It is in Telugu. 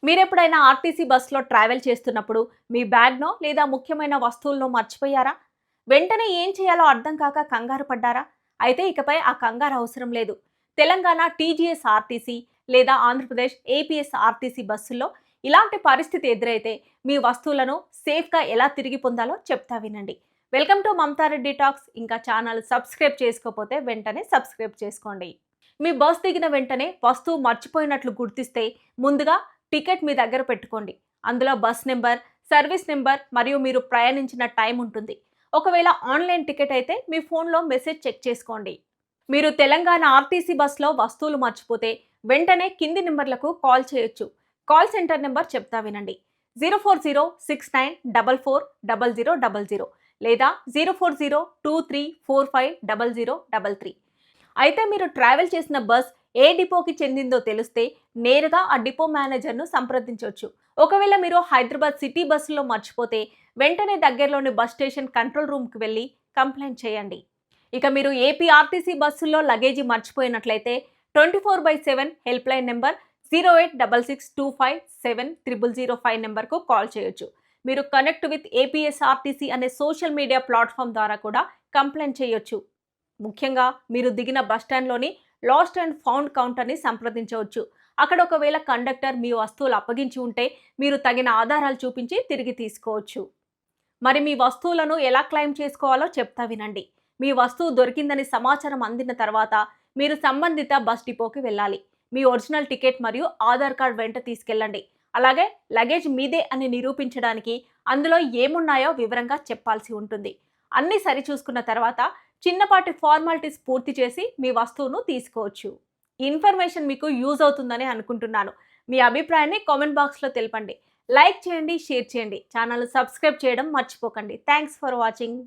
మీరెప్పుడైనా ఆర్టీసీ బస్సులో ట్రావెల్ చేస్తున్నప్పుడు మీ బ్యాగ్‌నో లేదా ముఖ్యమైన వస్తువులను మర్చిపోయారా? వెంటనే ఏం చేయాలో అర్థం కాక కంగారు పడ్డారా? అయితే ఇకపై ఆ కంగారు అవసరం లేదు. తెలంగాణ టీజీఎస్ ఆర్టీసీ లేదా ఆంధ్రప్రదేశ్ ఏపీఎస్ ఆర్టీసీ బస్సుల్లో ఇలాంటి పరిస్థితి ఎదురైతే మీ వస్తువులను సేఫ్‌గా ఎలా తిరిగి పొందాలో చెప్తా వినండి. Welcome to Mamata Reddy talks. ఇంకా ఛానల్ సబ్స్క్రైబ్ చేసుకోకపోతే వెంటనే సబ్స్క్రైబ్ చేసుకోండి. మీ బస్ దిగిన వెంటనే వస్తువు మర్చిపోయినట్లు గుర్తిస్తే ముందుగా టికెట్ మీ దగ్గర పెట్టుకోండి. అందులో బస్ నెంబర్, సర్వీస్ నెంబర్ మరియు మీరు ప్రయాణించిన టైం ఉంటుంది. ఒకవేళ ఆన్లైన్ టికెట్ అయితే మీ ఫోన్లో మెసేజ్ చెక్ చేసుకోండి. మీరు తెలంగాణ ఆర్టీసీ బస్సులో వస్తువులు మర్చిపోతే వెంటనే కింది నెంబర్లకు కాల్ చేయొచ్చు. కాల్ సెంటర్ నెంబర్ చెప్తా వినండి. 04069440000 లేదా 04023450033. అయితే మీరు ట్రావెల్ చేసిన బస్ ఏ డిపోకి చెందిందో తెలిస్తే నేరుగా ఆ డిపో మేనేజర్ను సంప్రదించవచ్చు. ఒకవేళ మీరు హైదరాబాద్ సిటీ బస్సులో మర్చిపోతే వెంటనే దగ్గరలోని బస్ స్టేషన్ కంట్రోల్ రూమ్కి వెళ్ళి కంప్లైంట్ చేయండి. ఇక మీరు ఏపీ ఆర్టీసీ బస్సుల్లో లగేజీ మర్చిపోయినట్లయితే 24/7 హెల్ప్ లైన్ నెంబర్ 08662570005 నెంబర్కు కాల్ చేయొచ్చు. మీరు కనెక్ట్ విత్ ఏపీఎస్ఆర్టీసీ అనే సోషల్ మీడియా ప్లాట్ఫామ్ ద్వారా కూడా కంప్లైంట్ చేయొచ్చు. ముఖ్యంగా మీరు దిగిన బస్టాండ్లోని లాస్ట్ అండ్ ఫౌండ్ కౌంటర్ని సంప్రదించవచ్చు. అక్కడ ఒకవేళ కండక్టర్ మీ వస్తువులు అప్పగించి ఉంటే మీరు తగిన ఆధారాలు చూపించి తిరిగి తీసుకోవచ్చు. మరి మీ వస్తువులను ఎలా క్లెయిమ్ చేసుకోవాలో చెప్తా వినండి. మీ వస్తువు దొరికిందని సమాచారం అందిన తర్వాత మీరు సంబంధిత బస్ డిపోకి వెళ్ళాలి. మీ ఒరిజినల్ టికెట్ మరియు ఆధార్ కార్డ్ వెంట తీసుకెళ్ళండి. అలాగే లగేజ్ మీదే అని నిరూపించడానికి అందులో ఏమున్నాయో వివరంగా చెప్పాల్సి ఉంటుంది. అన్నీ సరిచూసుకున్న తర్వాత చిన్నపాటి ఫార్మాలిటీస్ పూర్తి చేసి మీ వస్తువును తీసుకోవచ్చు. ఈ ఇన్ఫర్మేషన్ మీకు యూజ్ అవుతుందని అనుకుంటున్నాను. మీ అభిప్రాయాన్ని కామెంట్ బాక్స్లో తెలపండి. లైక్ చేయండి, షేర్ చేయండి. ఛానల్ సబ్స్క్రైబ్ చేయడం మర్చిపోకండి. Thanks for watching.